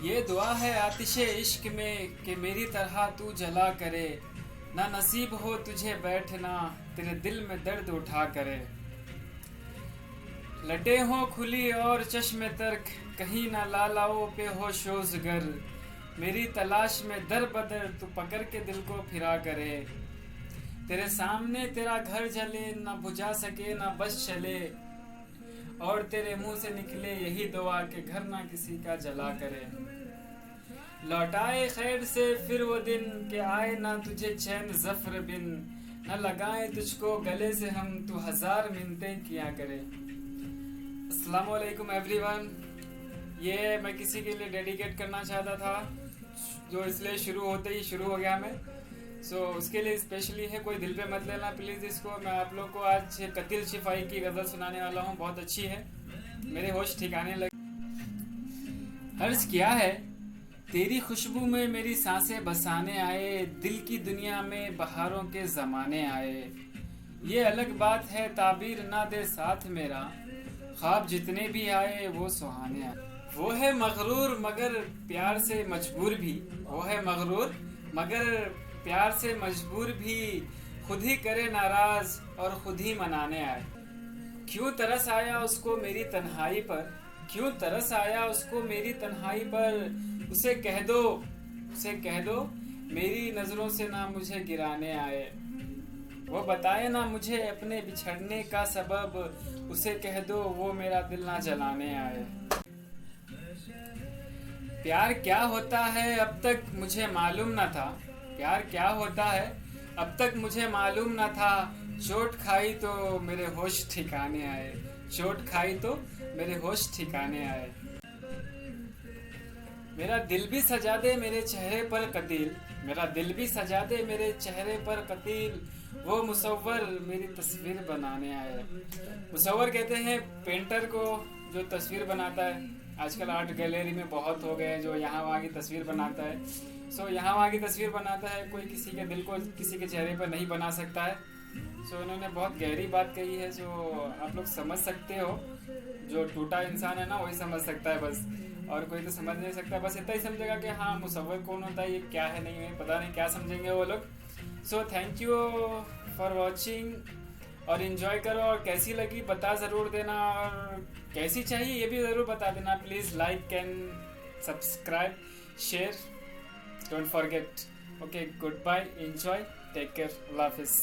ये दुआ है आतिशे इश्क में कि मेरी तरह तू जला करे, ना नसीब हो तुझे बैठना तेरे दिल में दर्द उठा करे। लटे हो खुली और चश्मे तर्क, कहीं ना लालाओं पे हो शोज़गर, मेरी तलाश में दर बदर तू पकड़ के दिल को फिरा करे। तेरे सामने तेरा घर जले, ना बुझा सके ना बस चले, और तेरे मुंह से निकले यही दुआ कि घर ना किसी का जला करे। लौटाए खैर से फिर वो दिन कि आए ना तुझे चैन ज़फ़्र बिन, न लगाए तुझको गले से हम तू हजार मिन्नतें किया करे। अस्सलामु अलैकुम एवरीवन। ये मैं किसी के लिए डेडिकेट करना चाहता था, जो इसलिए शुरू होते ही शुरू हो गया मैं। उसके लिए स्पेशली है, कोई दिल पे मत लेना प्लीज़ इसको। मैं आप लोग को आज कतिल शिफाई की गज़ल सुनाने वाला हूँ, बहुत अच्छी है, मेरे होश ठिकाने लगे। अर्ज़ किया है, तेरी खुशबू में मेरी सांसें बसाने आए, दिल की दुनिया में बहारों के ज़माने आए। ये अलग बात है ताबीर ना दे साथ मेरा, ख्वाब जितने भी आए वो सुहाने आए। वो है मगरूर मगर प्यार से मजबूर भी, वो है मगरूर मगर प्यार से मजबूर भी, खुद ही करे नाराज और खुद ही मनाने आए। क्यों तरस आया उसको मेरी तन्हाई पर, क्यों तरस आया उसको मेरी तन्हाई पर, उसे कह दो, उसे कह दो मेरी नज़रों से ना मुझे गिराने आए। वो बताए ना मुझे अपने बिछड़ने का सबब, उसे कह दो वो मेरा दिल ना जलाने आए। प्यार क्या होता है अब तक मुझे मालूम न था, प्यार क्या होता है अब तक मुझे मालूम न था, चोट खाई तो मेरे होश ठिकाने आए, चोट खाई तो मेरे होश ठिकाने आए। मेरा दिल भी सजा दे मेरे चेहरे पर कतील, मेरा दिल भी सजा दे मेरे चेहरे पर कतील, वो मुसव्वर मेरी तस्वीर बनाने आए। मुसव्वर कहते हैं पेंटर को जो तस्वीर बनाता है। आजकल आर्ट गैलरी में बहुत हो गए जो यहाँ वहाँ की तस्वीर बनाता है। यहाँ वहाँ की तस्वीर बनाता है, कोई किसी के दिल को किसी के चेहरे पर नहीं बना सकता है। उन्होंने बहुत गहरी बात कही है, जो आप लोग समझ सकते हो। जो टूटा इंसान है ना वही समझ सकता है बस, और कोई तो समझ नहीं सकता। बस इतना ही समझेगा कि हाँ मुसव्वर कौन होता है, ये क्या है, नहीं है पता नहीं क्या समझेंगे वो लोग। थैंक यू फॉर वॉचिंग, और इन्जॉय करो। और कैसी लगी बता ज़रूर देना, और कैसी चाहिए ये भी ज़रूर बता देना please. Like and subscribe, share, don't forget. Okay, good bye, enjoy, take care, अल्लाह हाफिज़।